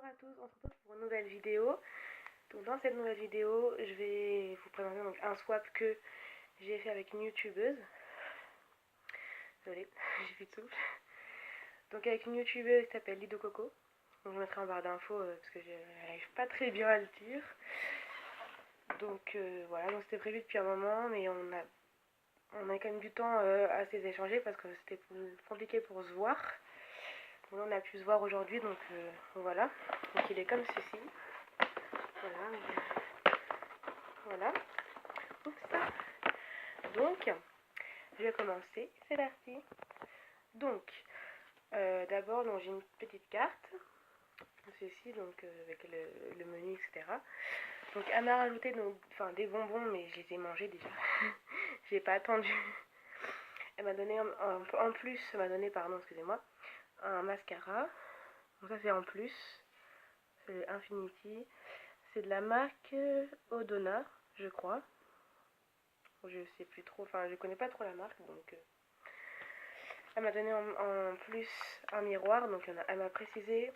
à tous, on se retrouve pour une nouvelle vidéo. Donc dans cette nouvelle vidéo, je vais vous présenter donc un swap que j'ai fait avec une youtubeuse. Désolée, j'ai plus de souffle. Donc avec une youtubeuse qui s'appelle Lido Coco. Donc je mettrai en barre d'infos parce que j'arrive pas très bien à le dire. Donc voilà, donc c'était prévu depuis un moment, mais on a quand même du temps à s'échanger parce que c'était compliqué pour se voir. Bon, on a pu se voir aujourd'hui, donc voilà. Donc il est comme ceci. Voilà. Oups. Donc, je vais commencer. C'est parti. Donc, d'abord, j'ai une petite carte. Ceci, donc avec le menu, etc. Donc, elle m'a rajouté des bonbons, mais je les ai mangés déjà. J'ai pas attendu. Elle m'a donné en plus, elle m'a donné, pardon, excusez-moi, un mascara. Donc ça c'est en plus. C'est Infinity. C'est de la marque Odona, je crois. Je sais plus trop, enfin je connais pas trop la marque, donc elle m'a donné en plus un miroir, donc elle m'a précisé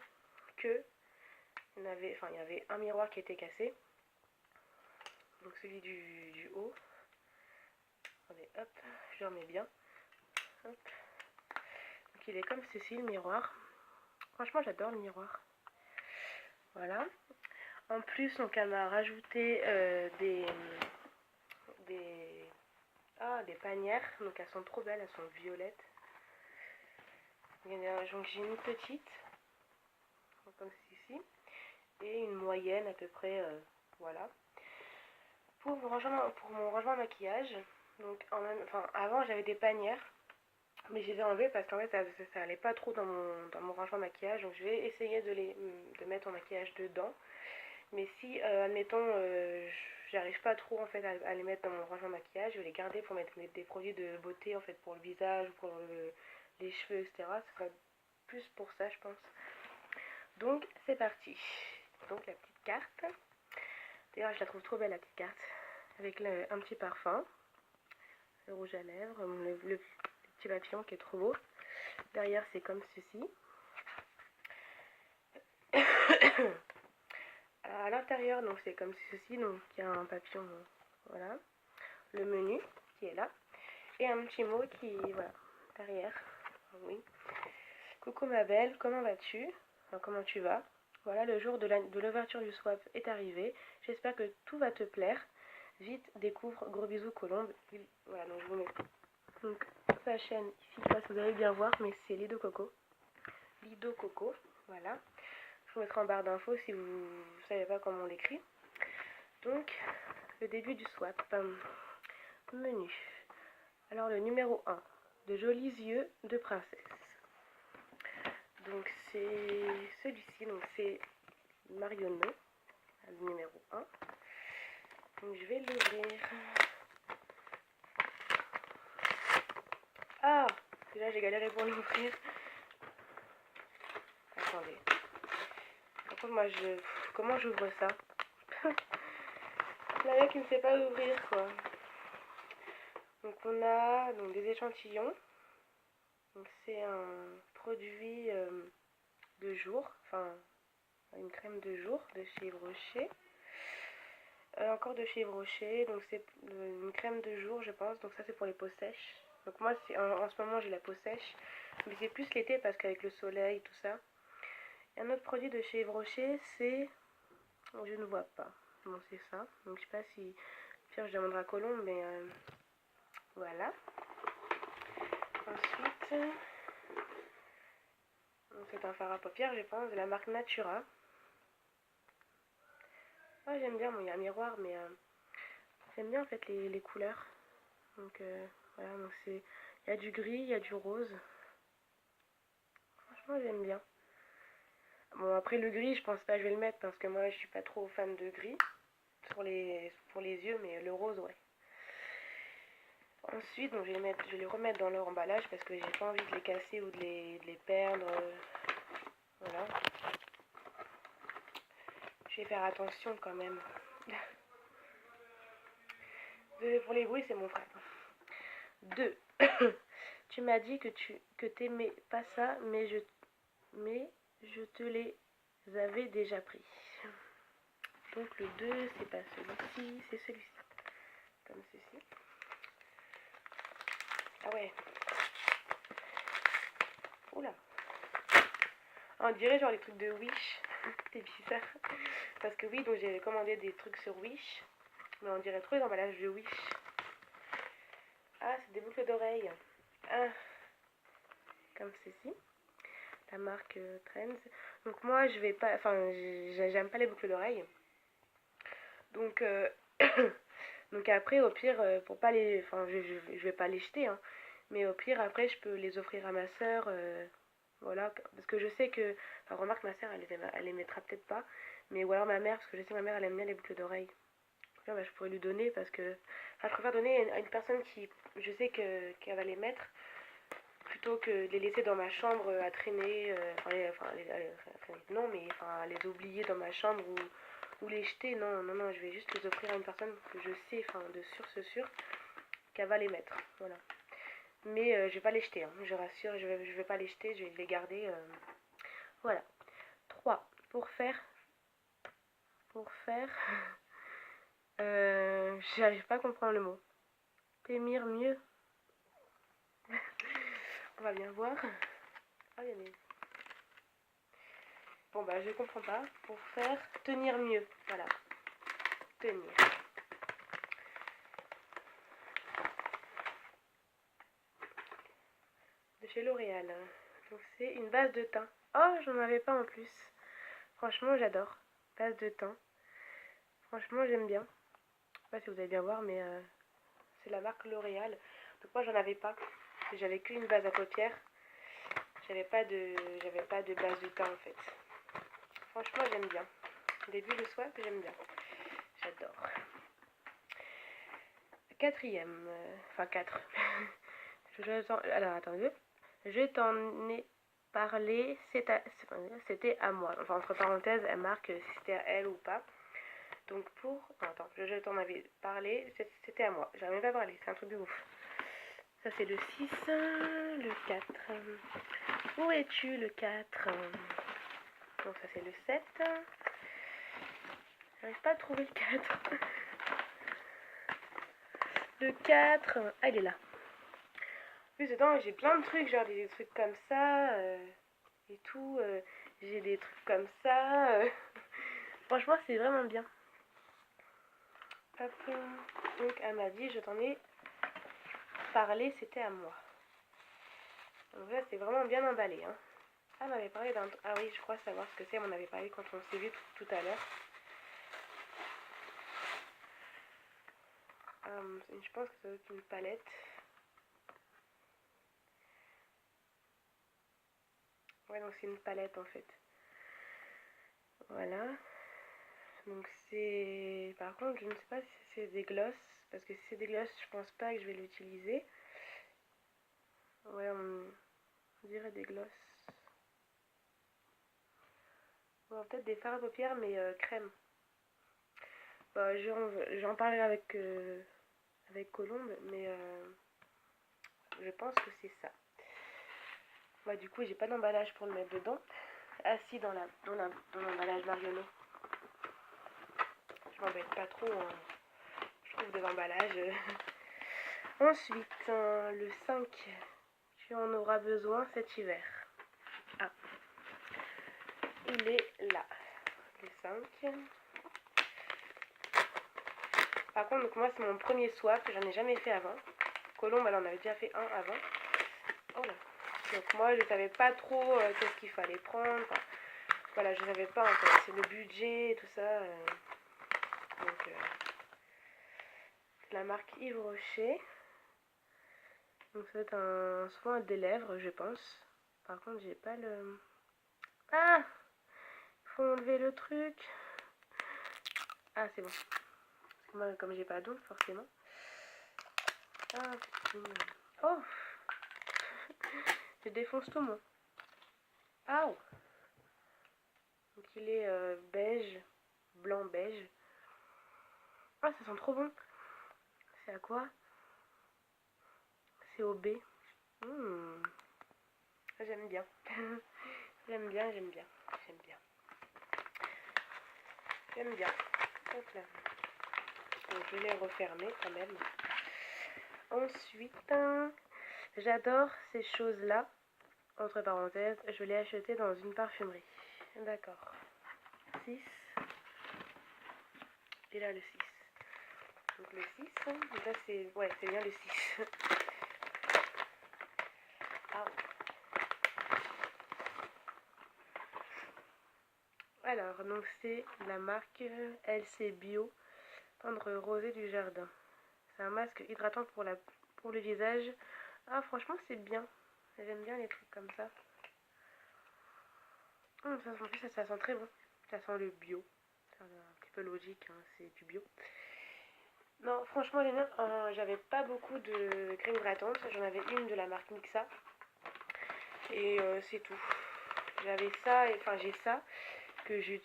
que il y avait un miroir qui était cassé, donc celui du haut. Attendez, hop, je le remets bien. Hop. Donc il est comme ceci le miroir. Franchement j'adore le miroir. Voilà. En plus donc elle m'a rajouté des panières, donc elles sont trop belles, elles sont violettes. Donc j'ai une petite, comme ceci, et une moyenne à peu près, voilà. Pour mon rangement maquillage, donc avant j'avais des panières, mais je les ai enlevées parce qu'en fait ça allait pas trop dans mon rangement maquillage, donc je vais essayer de mettre mon maquillage dedans. Mais si, admettons, j'arrive pas trop en fait à les mettre dans mon rangement maquillage, je vais les garder pour mettre des produits de beauté en fait pour le visage, pour les cheveux, etc. Ce sera plus pour ça, je pense. Donc c'est parti. Donc la petite carte. D'ailleurs je la trouve trop belle la petite carte. Avec un petit parfum. Le rouge à lèvres, le petit papillon qui est trop beau. Derrière c'est comme ceci. À l'intérieur donc c'est comme ceci, donc il y a un papillon, voilà. Le menu qui est là. Et un petit mot qui, voilà, derrière. Oui. Coucou ma belle, comment vas-tu? Enfin, comment tu vas? Voilà, le jour de l'ouverture du swap est arrivé. J'espère que tout va te plaire. Vite, découvre. Gros bisous, Colombe. Voilà, donc je vous mets donc, sa chaîne ici. Je sais pas si vous allez bien voir, mais c'est Lido Coco. Lido Coco, voilà. Je vous mettrai en barre d'infos si vous ne savez pas comment on l'écrit. Donc, le début du swap. Menu. Alors, le numéro 1. De jolis yeux de princesse. Donc c'est celui-ci, donc c'est Marionneau, le numéro 1. Donc je vais l'ouvrir. Ah, déjà j'ai galéré pour l'ouvrir. Attendez. Par contre moi comment j'ouvre ça? La mec qui ne sait pas ouvrir quoi. Donc on a des échantillons. Donc c'est un produit de jour, enfin une crème de jour de chez Yves Rocher. Encore de chez Yves Rocher, donc c'est une crème de jour je pense, donc ça c'est pour les peaux sèches. Donc moi en ce moment j'ai la peau sèche, mais c'est plus l'été parce qu'avec le soleil tout ça. Et un autre produit de chez Yves Rocher c'est, je ne vois pas, bon c'est ça, donc je sais pas si, pire je demanderai à Colombe, mais voilà. Ensuite, c'est un fard à paupières je pense, de la marque Natura. Ah, j'aime bien, bon il y a un miroir mais j'aime bien en fait les couleurs. Donc voilà, donc il y a du gris, il y a du rose. Franchement j'aime bien. Bon après le gris je pense pas que je vais le mettre parce que moi je suis pas trop fan de gris pour les yeux, mais le rose ouais. Ensuite donc je vais les remettre dans leur emballage parce que j'ai pas envie de les casser ou de les perdre. Voilà. Je vais faire attention quand même. Pour les bruits c'est mon frère. 2. Tu m'as dit que t'aimais pas ça, mais je te l'ai avez déjà pris. Donc le 2, c'est pas celui-ci, c'est celui-ci. Comme ceci. Ah ouais. Oula. On dirait genre les trucs de Wish. C'est bizarre. Parce que oui, donc j'ai commandé des trucs sur Wish. Mais on dirait trop les emballages de Wish. Ah, c'est des boucles d'oreilles. Ah. Comme ceci. La marque Trends. Donc moi, je vais pas... Enfin, j'aime pas les boucles d'oreilles. Donc... Donc après, au pire, pour pas les... Enfin, je vais pas les jeter, hein. Mais au pire, après, je peux les offrir à ma soeur. Voilà, parce que je sais que... Enfin, remarque, ma soeur, elle les mettra peut-être pas. Mais ou alors ma mère, parce que je sais que ma mère, elle aime bien les boucles d'oreilles. Là, bah, je pourrais lui donner parce que... Enfin, je préfère donner à une personne qui... Je sais qu'elle va les mettre plutôt que de les laisser dans ma chambre à traîner. Non, mais enfin, les oublier dans ma chambre ou les jeter. Non, non, non, je vais juste les offrir à une personne que je sais, enfin, de sûr, c'est sûr, qu'elle va les mettre. Voilà. Mais je vais pas les jeter, hein, je rassure, je vais pas les jeter, je vais les garder. Voilà. 3. Pour faire. J'arrive pas à comprendre le mot. T'émir mieux. On va bien voir. Ah, il y a des... Bon, bah, je comprends pas. Pour faire tenir mieux. Voilà. Tenir. De chez L'Oréal. Donc, c'est une base de teint. Oh, j'en avais pas en plus. Franchement, j'adore. Base de teint. Franchement, j'aime bien. Je sais pas si vous allez bien voir, mais c'est la marque L'Oréal. Donc, moi, j'en avais pas. J'avais qu'une base à paupières. J'avais pas de base de teint en fait. Franchement, j'aime bien. Début le soir, j'aime bien. J'adore. Quatrième. Enfin, 4. Alors, attendez. Je t'en ai parlé. C'était à moi. Enfin, entre parenthèses, elle marque si c'était à elle ou pas. Donc, pour. Non, attends. Je t'en avais parlé. C'était à moi. J'en avais pas parlé. C'est un truc de ouf. Ça, c'est le 6. Le 4. Où es-tu, le 4? Donc, ça, c'est le 7. J'arrive pas à trouver le 4. Le 4. Ah, il est là. Plus dedans, j'ai plein de trucs, genre des trucs comme ça et tout. J'ai des trucs comme ça. Franchement, c'est vraiment bien. Hop. Donc, elle m'a dit, je t'en ai parlé, c'était à moi. Donc là, c'est vraiment bien emballé. Hein. Elle m'avait parlé d'un... Ah oui, je crois savoir ce que c'est. Elle m'en avait parlé quand on s'est vu tout à l'heure. Je pense que ça doit être une palette. Ouais, donc c'est une palette en fait. Voilà. Donc c'est... Par contre, je ne sais pas si c'est des glosses. Parce que si c'est des glosses, je pense pas que je vais l'utiliser. Ouais, on dirait des glosses. Bon, peut-être des fards à paupières, mais crème. Bah, j'en parlerai avec Colombe, mais je pense que c'est ça. Bah, du coup, j'ai pas d'emballage pour le mettre dedans. Ah si, dans l'emballage Marionneau. Je m'embête pas trop, hein. Je trouve des emballages. Ensuite, le 5. Tu en auras besoin cet hiver. Ah, il est là. Le 5. Par contre, donc moi, c'est mon premier swap. J'en ai jamais fait avant. Colombe, elle en avait déjà fait un avant. Oh là. Donc moi, je savais pas trop qu'est-ce qu'il fallait prendre. Enfin, voilà, je savais pas en fait. C'est le budget et tout ça. Donc, la marque Yves Rocher. Donc ça va être un soin des lèvres, je pense. Par contre, j'ai pas le... Ah! Faut enlever le truc. Ah, c'est bon. Parce que moi, comme j'ai pas d'ongle, forcément. Ah, oh! Je défonce tout mon. Ah! Donc il est beige, blanc beige. Ah, ça sent trop bon. C'est à quoi? C'est au B. J'aime bien. J'aime bien. J'aime bien. Hop là. Donc, je l'ai refermé quand même. Ensuite, j'adore ces choses-là. Entre parenthèses, je l'ai acheté dans une parfumerie. D'accord. 6. Et là, le 6. Donc le 6. Donc là, c'est... Ouais, c'est bien le 6. Ah. Alors, donc c'est la marque LC Bio, Tendre Rosé du Jardin. C'est un masque hydratant pour le visage. Ah, franchement, c'est bien. J'aime bien les trucs comme ça. En plus, ça sent très bon. Ça sent le bio. C'est un petit peu logique, hein, c'est du bio. Non, franchement, j'aime bien. J'avais pas beaucoup de crème hydratante. J'en avais une de la marque Mixa. Et c'est tout. J'avais ça, enfin j'ai ça, que j'ai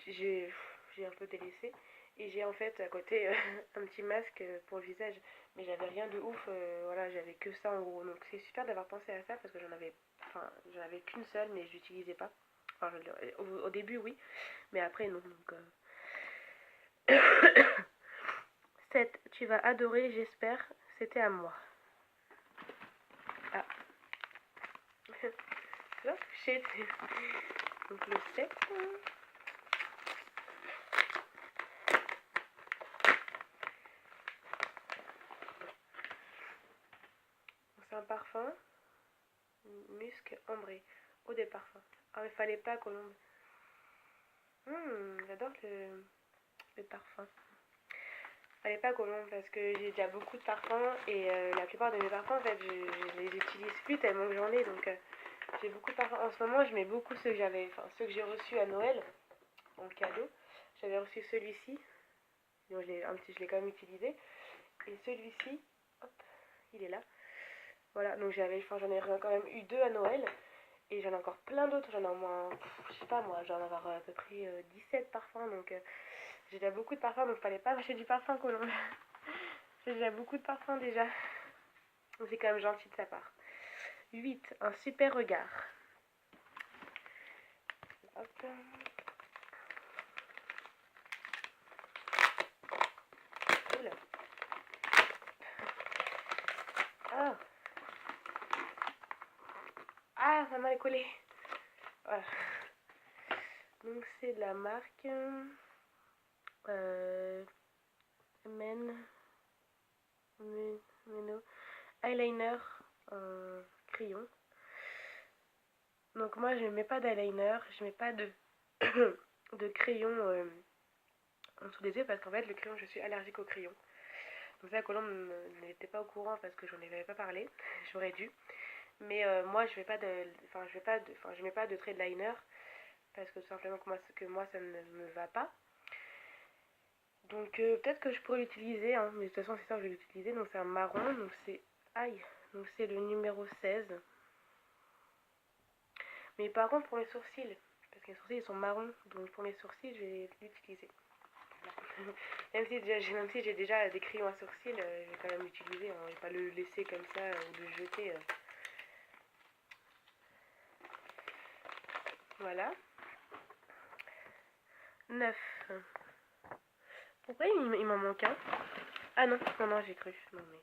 un peu délaissé. Et j'ai en fait à côté un petit masque pour le visage. Mais j'avais rien de ouf, voilà, j'avais que ça en gros. Donc c'est super d'avoir pensé à ça parce que j'en avais qu'une seule, mais je l'utilisais pas. Enfin, au début, oui, mais après, non. Donc, 7. Tu vas adorer, j'espère. C'était à moi. Ah. Ça, shit. Donc, le 7. C'est un parfum. Musc ambré. Eau de parfum. Ah, mais fallait pas, Colombe. J'adore le parfum. Fallait pas Colombe parce que j'ai déjà beaucoup de parfums et la plupart de mes parfums en fait je les utilise plus tellement que j'en ai donc j'ai beaucoup de parfums. En ce moment je mets beaucoup ceux ceux que j'ai reçus à Noël en cadeau. J'avais reçu celui-ci, donc je l'ai quand même utilisé. Et celui-ci, hop, il est là. Voilà, donc j'en ai quand même eu deux à Noël. Et j'en ai encore plein d'autres, j'en ai au moins, je sais pas moi, j'en ai avoir à peu près 17 parfums, donc j'ai déjà beaucoup de parfums, donc fallait pas acheter du parfum Colombe. J'ai déjà beaucoup de parfums déjà, donc c'est quand même gentil de sa part. 8. Un super regard. Hop. Oula. Ah. Ah, ça m'a collé. Voilà. Donc c'est de la marque Meno eyeliner en crayon. Donc moi je ne mets pas d'eyeliner, je mets pas de de crayon en dessous des yeux parce qu'en fait le crayon, je suis allergique au crayon. Donc ça Colombe n'était pas au courant parce que j'en avais pas parlé, j'aurais dû. Mais moi je mets pas de trait de liner parce que tout simplement que moi ça ne me va pas. Donc peut-être que je pourrais l'utiliser, hein, mais de toute façon c'est ça que je vais l'utiliser. Donc c'est un marron, donc c'est aïe, donc c'est le numéro 16. Mais par contre pour mes sourcils, parce que mes sourcils ils sont marrons, donc pour mes sourcils je vais l'utiliser. Même si j'ai déjà des crayons à sourcils, je vais quand même l'utiliser, hein, je vais pas le laisser comme ça ou le jeter. Voilà. 9. Pourquoi il m'en manque un? Ah non, non, j'ai cru. Non, mais...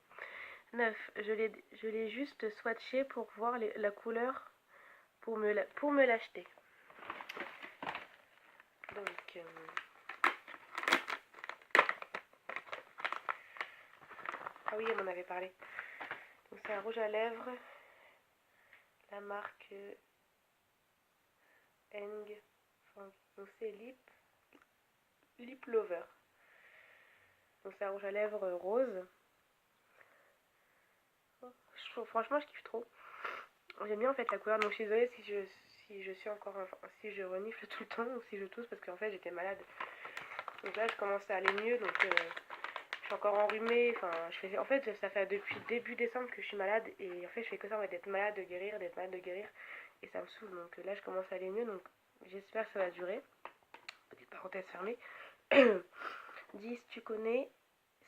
9. Je l'ai juste swatché pour voir la couleur pour me l'acheter. Donc... Ah oui, elle m'en avait parlé. Donc c'est un rouge à lèvres. La marque Eng. Donc c'est Lip Lover. Donc c'est un rouge à lèvres rose. Franchement, je kiffe trop. J'aime bien en fait la couleur. Donc je suis désolée si je suis encore, enfin, si je renifle tout le temps ou si je tousse parce qu'en fait j'étais malade. Donc là je commence à aller mieux. Donc je suis encore enrhumée. Enfin, en fait ça fait depuis début décembre que je suis malade et en fait je fais que ça, en fait, d'être malade, de guérir, d'être malade, de guérir. Et ça me saoule. Donc là je commence à aller mieux. Donc j'espère que ça va durer. Petite parenthèse fermée. 10. Tu connais,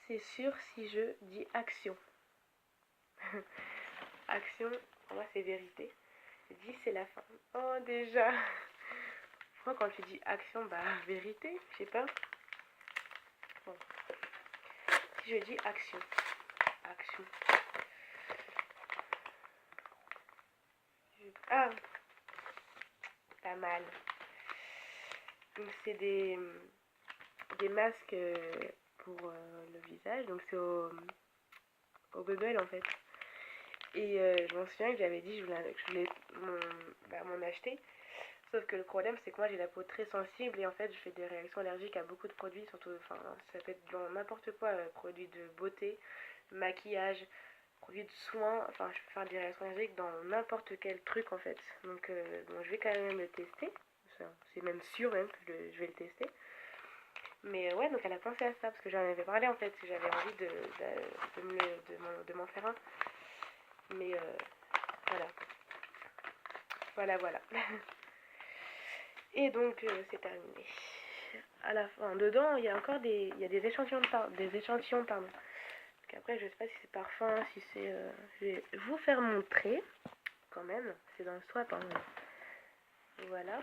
c'est sûr si je dis action. Action, pour moi c'est vérité. 10 c'est la fin. Oh déjà. Moi quand tu dis action, bah vérité, je sais pas. Bon. Si je dis action. Action. Ah, pas mal. Donc c'est des masques pour le visage. Donc c'est au Bubble en fait. Et je m'en souviens que j'avais dit que je voulais m'en acheter. Sauf que le problème c'est que moi j'ai la peau très sensible et en fait je fais des réactions allergiques à beaucoup de produits, surtout, enfin ça peut être dans n'importe quoi, produits de beauté, maquillage, produits de soins, enfin je peux faire des réactions allergiques dans n'importe quel truc en fait. Donc bon, je vais quand même le tester, c'est même sûr même que je vais le tester. Mais ouais, donc elle a pensé à ça parce que j'en avais parlé en fait, que j'avais envie de m'en faire un. Mais voilà, voilà. Et donc c'est terminé. À la fin, dedans, il y a encore des échantillons, pardon. Donc après, je sais pas si c'est parfum, si c'est. Je vais vous faire montrer quand même. C'est dans le swap. Hein. Voilà.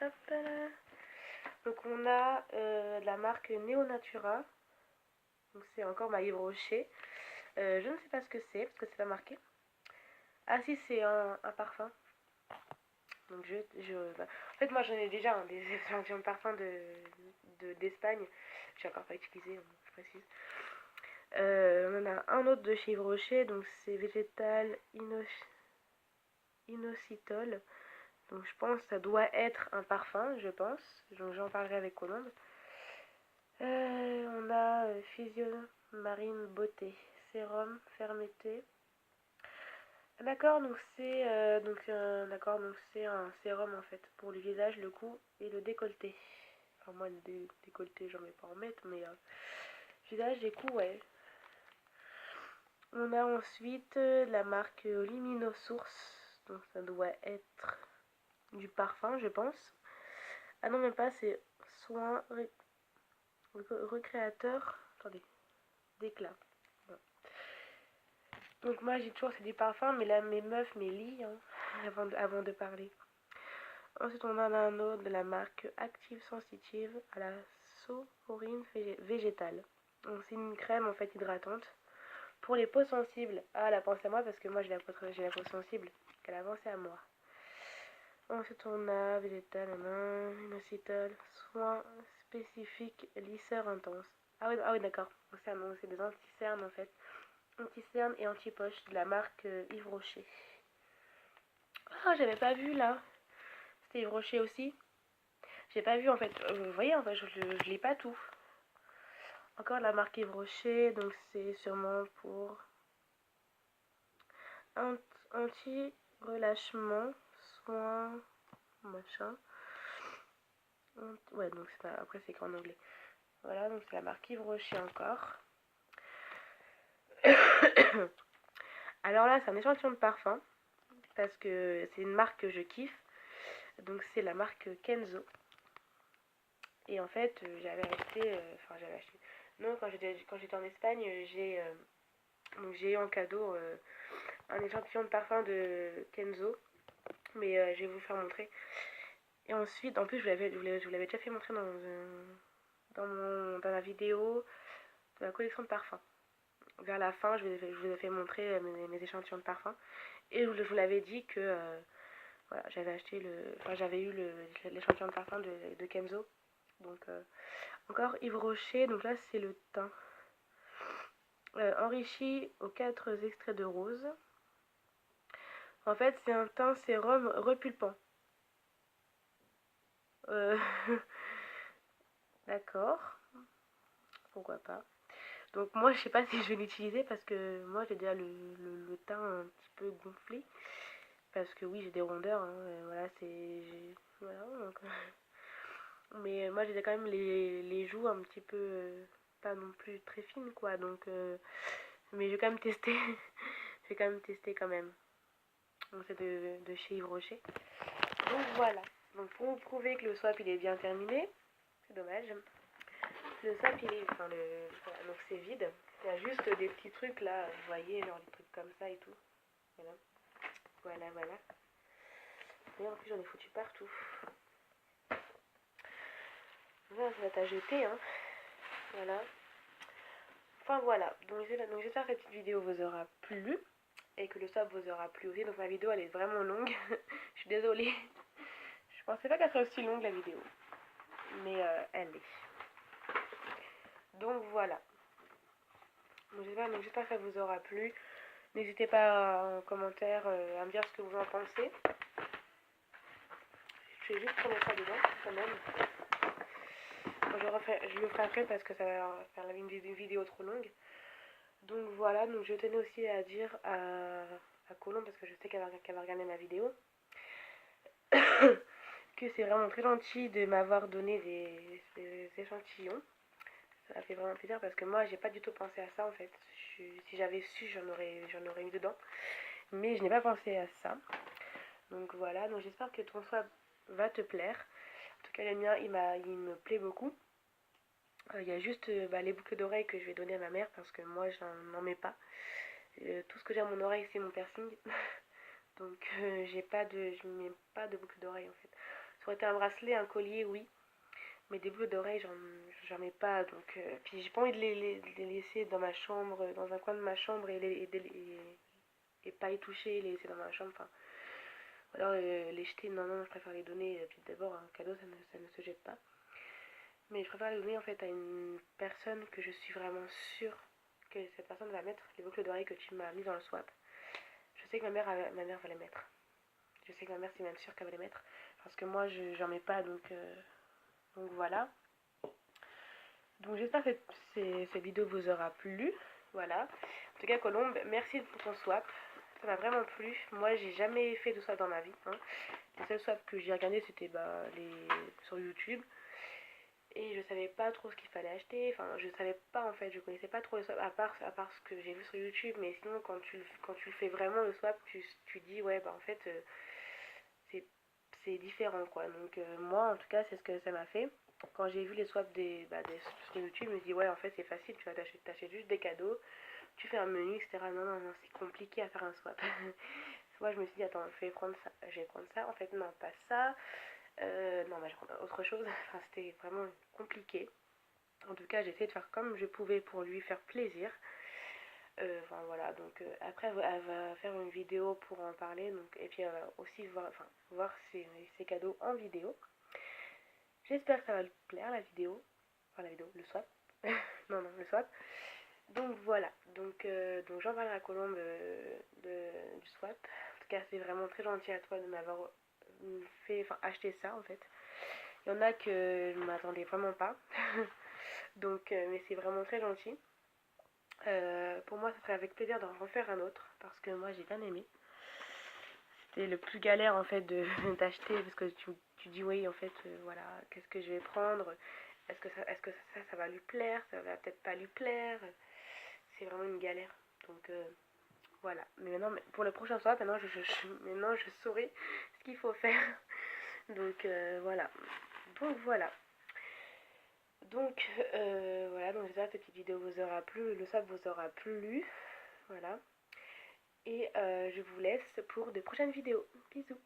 Hop là. Donc on a de la marque Neo Natura. Donc c'est encore ma Yves Rocher. Je ne sais pas ce que c'est parce que c'est pas marqué. Ah si, c'est un parfum. Donc en fait moi j'en ai déjà des échantillons de parfum d'Espagne. J'ai encore pas utilisé, je précise. On en a un autre de chez Yves Rocher, donc c'est végétal inositol. Donc je pense que ça doit être un parfum, je pense. Donc j'en parlerai avec Colombe. On a Physio Marine Beauté, sérum fermeté. D'accord, donc c'est un sérum en fait pour le visage, le cou et le décolleté. Enfin moi le décolleté j'en vais pas en mettre, mais visage et cou ouais. On a ensuite la marque Luminosource, donc ça doit être du parfum je pense. Ah non même pas, c'est soin recréateur, attendez, d'éclat. Donc moi j'ai toujours c'est du parfum, mais là mes meufs, mes lits, hein, avant de parler. Ensuite on en a un autre de la marque Active Sensitive à la soporine végétale. Donc c'est une crème en fait hydratante pour les peaux sensibles. Ah elle a pensé à moi parce que moi j'ai la peau sensible. Elle a pensé à moi. Ensuite on a végétal, inositol, soin spécifique, lisseur intense. Ah oui d'accord. C'est des anti-cernes en fait. Anti-cerne et anti-poche de la marque Yves Rocher. Ah, j'avais pas vu là. C'était Yves Rocher aussi. J'ai pas vu en fait. Vous voyez, en fait, je lis pas tout. Encore la marque Yves Rocher, donc c'est sûrement pour anti-relâchement, soin, machin. Ouais, donc c'est pas... après c'est qu'en anglais. Voilà, donc c'est la marque Yves Rocher encore. Alors là, c'est un échantillon de parfum parce que c'est une marque que je kiffe. Donc c'est la marque Kenzo. Et en fait, j'avais acheté, non, quand j'étais en Espagne, j'ai eu en cadeau un échantillon de parfum de Kenzo, mais je vais vous faire montrer. Et ensuite, en plus, je vous l'avais déjà fait montrer dans la vidéo de la collection de parfums. Vers la fin, je vous ai fait montrer mes échantillons de parfums. Et je vous l'avais dit que voilà, j'avais eu l'échantillon de parfum de Kenzo. Donc encore Yves Rocher, donc là c'est le teint. Enrichi aux 4 extraits de rose. En fait c'est un teint sérum repulpant. D'accord, pourquoi pas. Donc moi je sais pas si je vais l'utiliser parce que moi j'ai déjà le teint un petit peu gonflé. Parce que oui j'ai des rondeurs, hein, voilà voilà donc... Mais moi j'ai quand même les joues un petit peu pas non plus très fines quoi, donc mais je vais quand même tester. Je vais quand même tester quand même. Donc c'est de chez Yves Rocher. Donc voilà. Donc pour vous prouver que le swap il est bien terminé, c'est dommage. Le swap il est, voilà, donc c'est vide. Il y a juste des petits trucs là, vous voyez, genre des trucs comme ça et tout. Voilà. Et en plus j'en ai foutu partout. Voilà, ça va à jeter hein. Voilà. Enfin voilà, donc j'espère que cette petite vidéo vous aura plu et que le swap vous aura plu aussi. Donc ma vidéo elle est vraiment longue, je suis désolée. Je pensais pas qu'elle serait aussi longue la vidéo, mais elle est. Donc voilà, donc j'espère que ça vous aura plu. N'hésitez pas en commentaire à me dire ce que vous en pensez. Je vais juste prendre ça dedans quand même. Je le ferai après parce que ça va faire une vidéo trop longue. Donc voilà, donc je tenais aussi à dire à Colombe, parce que je sais qu'elle va regarder ma vidéo, que c'est vraiment très gentil de m'avoir donné des échantillons. Ça fait vraiment plaisir parce que moi j'ai pas du tout pensé à ça en fait. Si j'avais su j'en aurais mis dedans. Mais je n'ai pas pensé à ça. Donc voilà, donc j'espère que ton swap va te plaire. En tout cas le mien il me plaît beaucoup. Il y a juste les boucles d'oreilles que je vais donner à ma mère parce que moi j'en mets pas. Tout ce que j'ai à mon oreille c'est mon piercing. Donc je mets pas de boucle d'oreille en fait. Ça aurait été un bracelet, un collier, oui. Mais des boucles d'oreilles, j'en mai pas. Donc, puis j'ai pas envie de les laisser dans ma chambre, dans un coin de ma chambre et pas y toucher, les laisser dans ma chambre. Enfin, ou alors les jeter. Non, non, je préfère les donner. Puis d'abord, un cadeau, ça ne se jette pas. Mais je préfère les donner en fait à une personne que je suis vraiment sûre que cette personne va mettre les boucles d'oreilles que tu m'as mis dans le swap. Je sais que ma mère va les mettre. Je sais que ma mère, c'est même sûre qu'elle va les mettre. Parce que moi, j'en mets pas, donc voilà. Donc j'espère que cette vidéo vous aura plu. Voilà. En tout cas, Colombe, merci pour ton swap. Ça m'a vraiment plu. Moi, j'ai jamais fait de swap dans ma vie. Hein. Les seuls swaps que j'ai regardés, c'était sur YouTube. Et je savais pas trop ce qu'il fallait acheter. Enfin, je savais pas en fait. Je connaissais pas trop le swap à part ce que j'ai vu sur YouTube. Mais sinon, quand tu le fais vraiment le swap, tu dis ouais, bah en fait, c'est c'est différent quoi. Donc moi, en tout cas, c'est ce que ça m'a fait. Quand j'ai vu les swaps sur YouTube, je me dis ouais, en fait, c'est facile. Tu vas t'achètes juste des cadeaux, tu fais un menu, etc. Non, non, non, c'est compliqué à faire un swap. Moi, je me suis dit, attends, je vais prendre ça. En fait, non, pas ça. Non, bah, je vais prendre autre chose. Enfin, c'était vraiment compliqué. En tout cas, j'ai essayé de faire comme je pouvais pour lui faire plaisir. Enfin voilà, donc après elle va faire une vidéo pour en parler, donc, et puis elle va aussi voir ses cadeaux en vidéo. J'espère que ça va lui plaire la vidéo, enfin la vidéo, le swap. Non, non, le swap. Donc voilà, donc j'en parlerai à Colombe du swap. En tout cas, c'est vraiment très gentil à toi de m'avoir acheté ça en fait. Il y en a que je ne m'attendais vraiment pas. Donc, mais c'est vraiment très gentil. Pour moi, ça serait avec plaisir d'en refaire un autre parce que moi j'ai bien aimé. C'était le plus galère en fait d'acheter parce que tu dis oui en fait voilà, qu'est-ce que je vais prendre, est-ce que ça va lui plaire, ça va peut-être pas lui plaire. C'est vraiment une galère. Donc voilà. Mais maintenant pour le prochain soir, maintenant je saurai ce qu'il faut faire. Donc voilà. Donc voilà. Donc j'espère que cette petite vidéo vous aura plu, le swap vous aura plu. Voilà. Et je vous laisse pour de prochaines vidéos. Bisous.